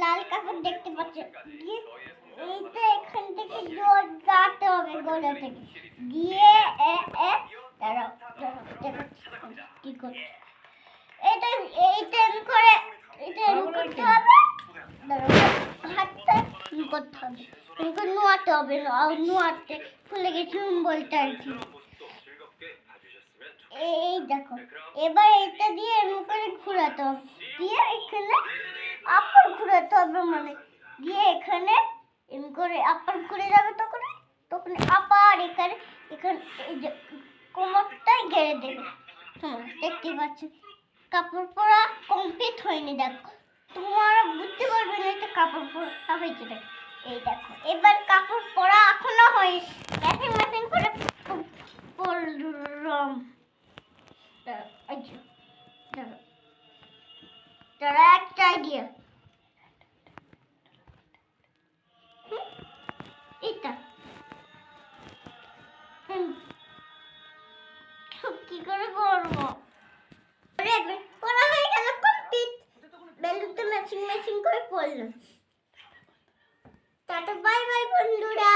লাল কাপড় দেখতে পাচ্ছেন। এইটা এখান থেকে জোর গাতে হবে গোড়া থেকে গিয়ে দাঁড়াও কি করতে এটা করে এটা করতে হবে। দাঁড়াও হাতটা করতে হবে নোয়াতে হবে নোয়াতে খুলে গেছিলাম বলতে আর কি। এই দেখো এবার এটা দিয়ে এমন করে ঘোরাতে হবে দিয়ে এখানে আবার ঘোরাতে হবে মানে দিয়ে এখানে এমন করে আবার ঘুরে যাবে তখন আবার এখানে এই যে কোমরটাই ঘেরে দেবে। দেখতে পাচ্ছেন কাপড় পরা কমপ্লিট হয়নি। দেখো তোমরা বুঝতে পারবে না এটা কাপড় পরা হয়েছে। দেখো এই দেখো এবার কাপড় পরা এখনো হয়নি ম্যাচিং করে পরলাম। তারা একটা আইডিয়া এটা কি করে করবো পড়া হয়ে গেল কমপ্লিট। বেলুনতে ম্যাচিং করে পড়লাম। টাটা বাই বাই বন্ধুরা।